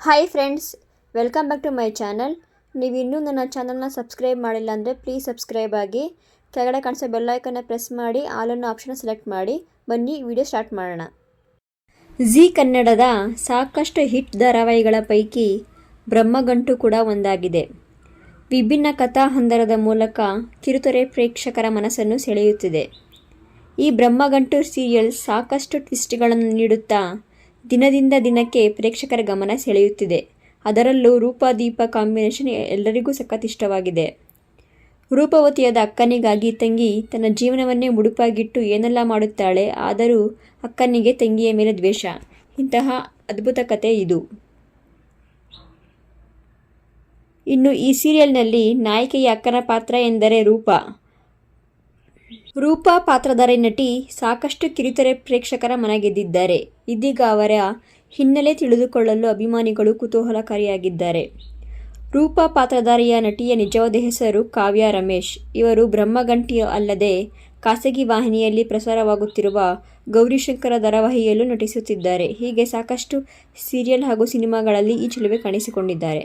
Hi friends, welcome back to my channel. ನೀವು ಇನ್ನೂ ನನ್ನ ಚಾನಲ್ನ ಸಬ್ಸ್ಕ್ರೈಬ್ ಮಾಡಿಲ್ಲ ಅಂದರೆ ಪ್ಲೀಸ್ ಸಬ್ಸ್ಕ್ರೈಬ್ ಆಗಿ. ಕೆಳಗಡೆ ಕಾಣಿಸೋ ಬೆಲ್ಲೈಕನ್ನ ಪ್ರೆಸ್ ಮಾಡಿ ಆಲ್ ಅನ್ನೋ ಆಪ್ಷನ್ ಸೆಲೆಕ್ಟ್ ಮಾಡಿ. ಬನ್ನಿ ವಿಡಿಯೋ ಸ್ಟಾರ್ಟ್ ಮಾಡೋಣ. ಜೀ ಕನ್ನಡದ ಸಾಕಷ್ಟು ಹಿಟ್ ಧಾರಾವಾಹಿಗಳ ಪೈಕಿ ಬ್ರಹ್ಮಗಂಟು ಕೂಡ ಒಂದಾಗಿದೆ. ವಿಭಿನ್ನ ಕಥಾ ಹಂದರದ ಮೂಲಕ ಕಿರುತೆರೆ ಪ್ರೇಕ್ಷಕರ ಮನಸ್ಸನ್ನು ಸೆಳೆಯುತ್ತಿದೆ. ಈ ಬ್ರಹ್ಮಗಂಟು ಸೀರಿಯಲ್ ಸಾಕಷ್ಟು ಟ್ವಿಸ್ಟ್ಗಳನ್ನು ನೀಡುತ್ತಾ ದಿನದಿಂದ ದಿನಕ್ಕೆ ಪ್ರೇಕ್ಷಕರ ಗಮನ ಸೆಳೆಯುತ್ತಿದೆ. ಅದರಲ್ಲೂ ರೂಪಾ-ದೀಪಾ ಕಾಂಬಿನೇಷನ್ ಎಲ್ಲರಿಗೂ ಸಖತ್ ಇಷ್ಟವಾಗಿದೆ. ರೂಪವತಿಯಾದ ಅಕ್ಕನಿಗಾಗಿ ತಂಗಿ ತನ್ನ ಜೀವನವನ್ನೇ ಮುಡುಪಾಗಿಟ್ಟು ಏನೆಲ್ಲ ಮಾಡುತ್ತಾಳೆ. ಆದರೂ ಅಕ್ಕನಿಗೆ ತಂಗಿಯ ಮೇಲೆ ದ್ವೇಷ. ಇಂತಹ ಅದ್ಭುತ ಕತೆ ಇದು. ಇನ್ನು ಈ ಸೀರಿಯಲ್ನಲ್ಲಿ ನಾಯಕಿಯ ಅಕ್ಕನ ಪಾತ್ರ ಎಂದರೆ ರೂಪಾ ಪಾತ್ರಧಾರಿ ನಟಿ ಸಾಕಷ್ಟು ಕಿರುತೆರೆ ಪ್ರೇಕ್ಷಕರ ಮನ ಗೆದ್ದಿದ್ದಾರೆ. ಇದೀಗ ಅವರ ಹಿನ್ನೆಲೆ ತಿಳಿದುಕೊಳ್ಳಲು ಅಭಿಮಾನಿಗಳು ಕುತೂಹಲಕಾರಿಯಾಗಿದ್ದಾರೆ. ರೂಪಾ ಪಾತ್ರಧಾರಿಯ ನಟಿಯ ನಿಜವಾದ ಹೆಸರು ಕಾವ್ಯ ರಮೇಶ್. ಇವರು ಬ್ರಹ್ಮಗಂಟಿ ಅಲ್ಲದೆ ಖಾಸಗಿ ವಾಹಿನಿಯಲ್ಲಿ ಪ್ರಸಾರವಾಗುತ್ತಿರುವ ಗೌರಿಶಂಕರ ಧಾರಾವಾಹಿಯಲ್ಲೂ ನಟಿಸುತ್ತಿದ್ದಾರೆ. ಹೀಗೆ ಸಾಕಷ್ಟು ಸೀರಿಯಲ್ ಹಾಗೂ ಸಿನಿಮಾಗಳಲ್ಲಿ ಈ ಚೆಲುವೆ ಕಾಣಿಸಿಕೊಂಡಿದ್ದಾರೆ.